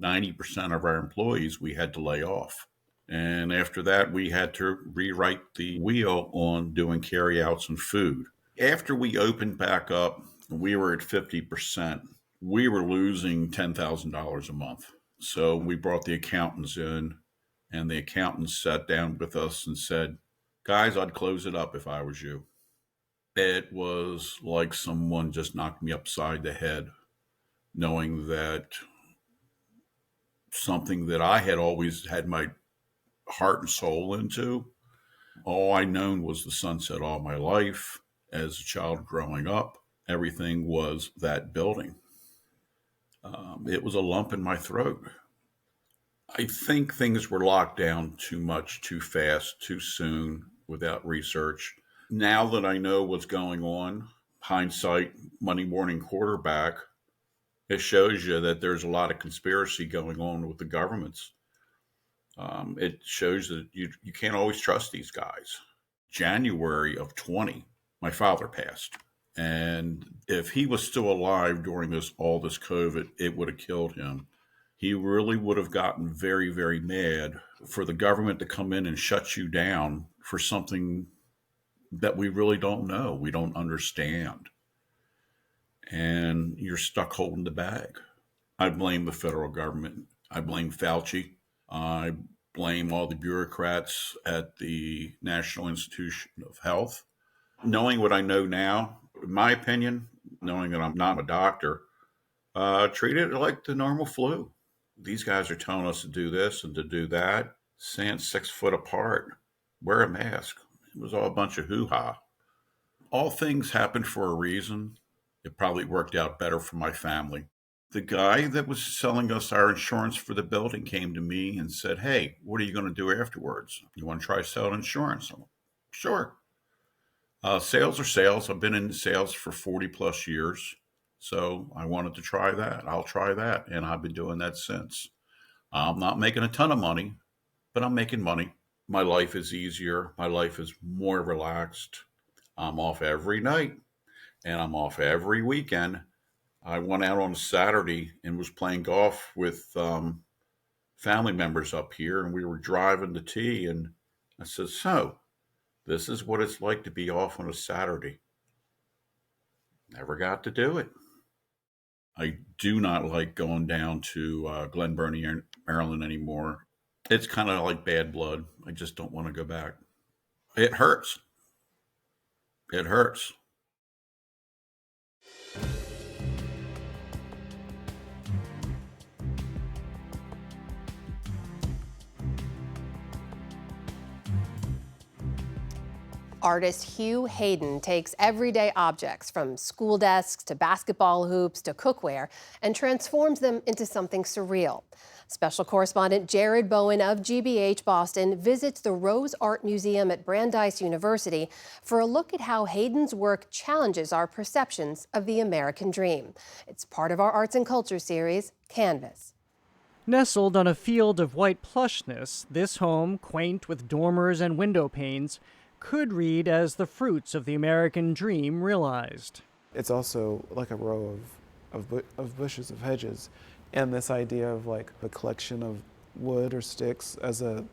S15: 90% of our employees we had to lay off. And after that, we had to rewrite the wheel on doing carryouts and food. After we opened back up, we were at 50%. We were losing $10,000 a month. So we brought the accountants in, and the accountants sat down with us and said, guys, I'd close it up if I was you. It was like someone just knocked me upside the head, knowing that something that I had always had my heart and soul into, all I known was the Sunset all my life. As a child growing up, everything was that building. It was a lump in my throat. I think things were locked down too much, too fast, too soon, without research. Now that I know what's going on, hindsight, Monday morning quarterback, it shows you that there's a lot of conspiracy going on with the governments. It shows that you can't always trust these guys. January of 20, my father passed. And if he was still alive during all this COVID, it would have killed him. He really would have gotten very, very mad for the government to come in and shut you down for something that we really don't know, we don't understand. And you're stuck holding the bag. I blame the federal government. I blame Fauci. I blame all the bureaucrats at the National Institute of Health. Knowing what I know now, in my opinion, knowing that I'm not a doctor, treat it like the normal flu. These guys are telling us to do this and to do that, stand 6 foot apart, wear a mask. It was all a bunch of hoo-ha. All things happen for a reason. It probably worked out better for my family. The guy that was selling us our insurance for the building came to me and said, hey, what are you going to do afterwards? You want to try selling insurance? I'm like, sure. Sales are sales. I've been in sales for 40 plus years. So I wanted to try that. I'll try that. And I've been doing that since. I'm not making a ton of money, but I'm making money. My life is easier. My life is more relaxed. I'm off every night and I'm off every weekend. I went out on a Saturday and was playing golf with family members up here, and we were driving to tea, and I said, so this is what it's like to be off on a Saturday. Never got to do it. I do not like going down to Glen Burnie, Maryland anymore. It's kind of like bad blood. I just don't want to go back. It hurts. It hurts.
S2: Artist Hugh Hayden takes everyday objects from school desks to basketball hoops to cookware and transforms them into something surreal. Special correspondent Jared Bowen of GBH Boston visits the Rose Art Museum at Brandeis University for a look at how Hayden's work challenges our perceptions of the American dream. It's part of our Arts and Culture series, Canvas.
S18: Nestled on a field of white plushness, this home, quaint with dormers and window panes, could read as the fruits of the American dream realized.
S19: It's also like a row of bushes, of hedges, and this idea of like a collection of wood or sticks as a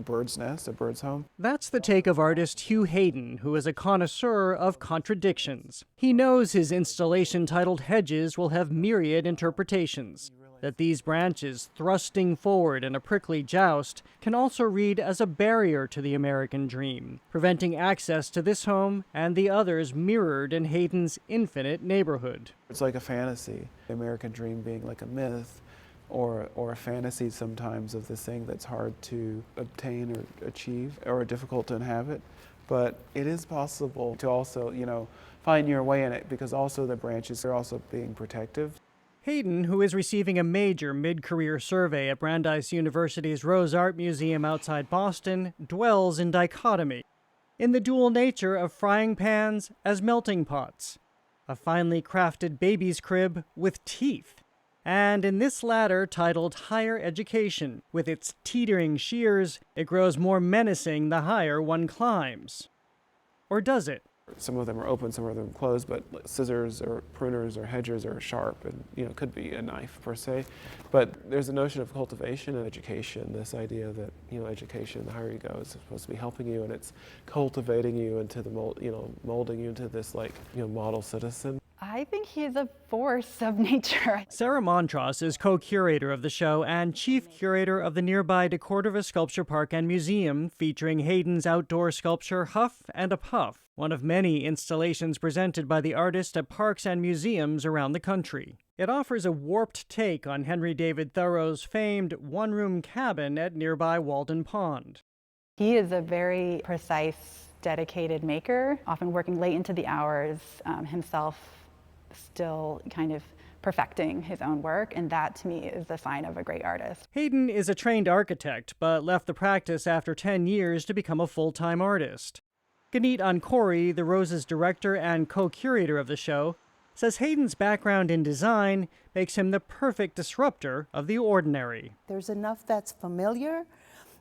S19: bird's nest, a bird's home.
S18: That's the take of artist Hugh Hayden, who is a connoisseur of contradictions. He knows his installation titled Hedges will have myriad interpretations. That these branches, thrusting forward in a prickly joust, can also read as a barrier to the American dream, preventing access to this home and the others mirrored in Hayden's infinite neighborhood.
S19: It's like a fantasy, the American dream being like a myth or a fantasy sometimes of this thing that's hard to obtain or achieve or difficult to inhabit. But it is possible to also, find your way in it, because also the branches are also being protective.
S18: Hayden, who is receiving a major mid-career survey at Brandeis University's Rose Art Museum outside Boston, dwells in dichotomy, in the dual nature of frying pans as melting pots, a finely crafted baby's crib with teeth, and in this latter titled Higher Education, with its teetering shears, it grows more menacing the higher one climbs. Or does it?
S19: Some of them are open, some of them closed, but scissors or pruners or hedgers are sharp and, could be a knife per se. But there's a notion of cultivation and education, this idea that, education, the higher you go, is supposed to be helping you, and it's cultivating you into the molding you into this model citizen.
S22: I think he's a force of nature.
S18: Sarah Montross is co-curator of the show and chief curator of the nearby De Cordova Sculpture Park and Museum, featuring Hayden's outdoor sculpture Huff and a Puff, one of many installations presented by the artist at parks and museums around the country. It offers a warped take on Henry David Thoreau's famed one-room cabin at nearby Walden Pond.
S22: He is a very precise, dedicated maker, often working late into the hours, himself still kind of perfecting his own work, and that to me is the sign of a great artist.
S18: Hayden is a trained architect, but left the practice after 10 years to become a full-time artist. Ganeet Ankori, the Rose's director and co-curator of the show, says Hayden's background in design makes him the perfect disruptor of the ordinary.
S24: There's enough that's familiar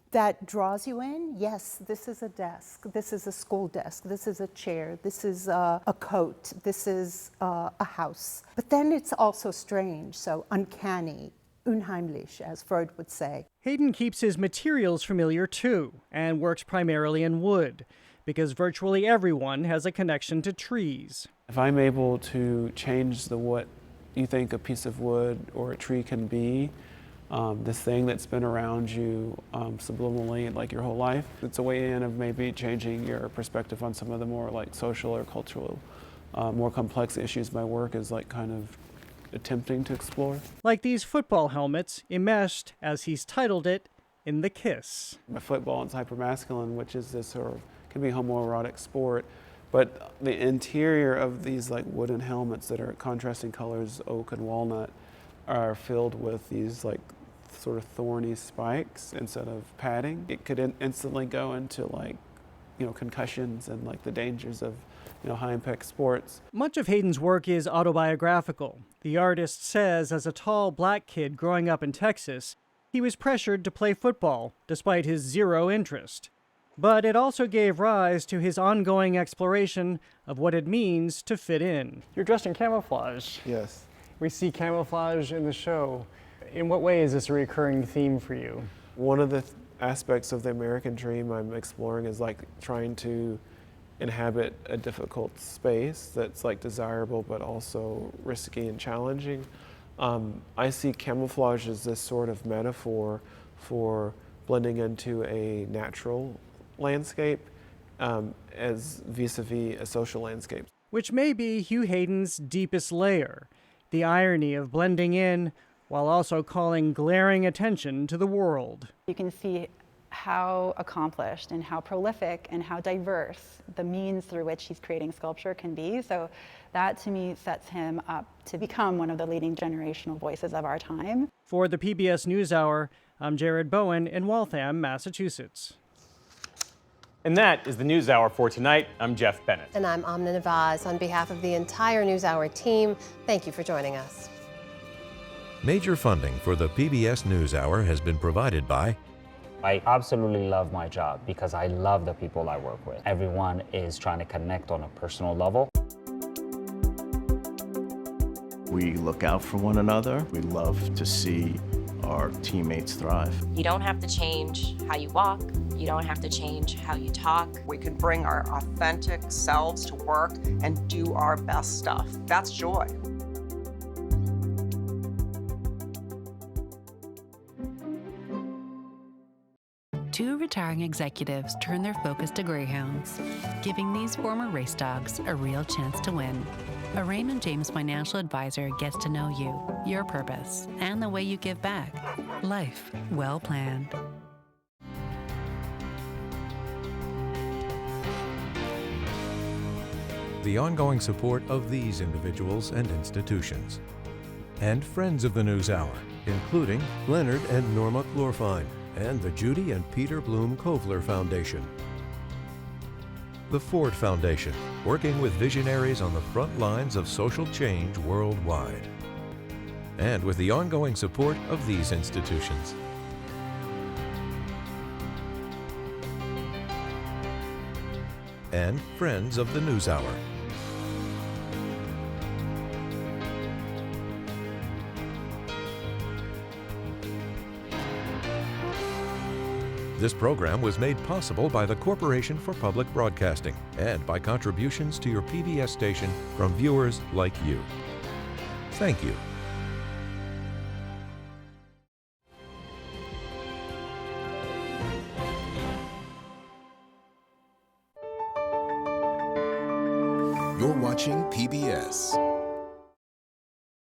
S24: that draws you in. Yes, this is a desk, this is a school desk, this is a chair, this is a coat, this is a house. But then it's also strange, so uncanny, unheimlich, as Freud would say.
S18: Hayden keeps his materials familiar too, and works primarily in wood, because virtually everyone has a connection to trees.
S19: If I'm able to change what you think a piece of wood or a tree can be, this thing that's been around you subliminally like your whole life, it's a way in of maybe changing your perspective on some of the more social or cultural, more complex issues my work is kind of attempting to explore.
S18: Like these football helmets, enmeshed, as he's titled it, in the kiss.
S19: Football is hypermasculine, which is this can be homoerotic sport, but the interior of these wooden helmets that are contrasting colors, oak and walnut, are filled with these sort of thorny spikes instead of padding. It could instantly go into concussions and the dangers of high-impact sports.
S18: Much of Hayden's work is autobiographical. The artist says as a tall black kid growing up in Texas, he was pressured to play football despite his zero interest. But it also gave rise to his ongoing exploration of what it means to fit in.
S25: You're dressed in camouflage.
S19: Yes.
S25: We see camouflage in the show. In what way is this a recurring theme for you?
S19: One of the aspects of the American dream I'm exploring is trying to inhabit a difficult space that's desirable but also risky and challenging. I see camouflage as this sort of metaphor for blending into a natural landscape as vis-a-vis a social landscape.
S18: Which may be Hugh Hayden's deepest layer, the irony of blending in while also calling glaring attention to the world.
S22: You can see how accomplished and how prolific and how diverse the means through which he's creating sculpture can be. So that to me sets him up to become one of the leading generational voices of our time.
S18: For the PBS NewsHour, I'm Jared Bowen in Waltham, Massachusetts.
S1: And that is the NewsHour for tonight. I'm Jeff Bennett.
S2: And I'm Amna Nawaz. On behalf of the entire NewsHour team, thank you for joining us.
S5: Major funding for the PBS NewsHour has been provided by...
S6: I absolutely love my job because I love the people I work with. Everyone is trying to connect on a personal level.
S7: We look out for one another. We love to see our teammates thrive.
S21: You don't have to change how you walk. You don't have to change how you talk.
S23: We can bring our authentic selves to work and do our best stuff. That's joy.
S26: Two retiring executives turn their focus to greyhounds, giving these former race dogs a real chance to win. A Raymond James financial advisor gets to know you, your purpose, and the way you give back. Life well planned.
S5: The ongoing support of these individuals and institutions. And friends of the NewsHour, including Leonard and Norma Glorfine, and the Judy and Peter Bloom Kovler Foundation. The Ford Foundation, working with visionaries on the front lines of social change worldwide. And with the ongoing support of these institutions. And friends of the NewsHour. This program was made possible by the Corporation for Public Broadcasting and by contributions to your PBS station from viewers like you. Thank you.
S27: You're watching PBS.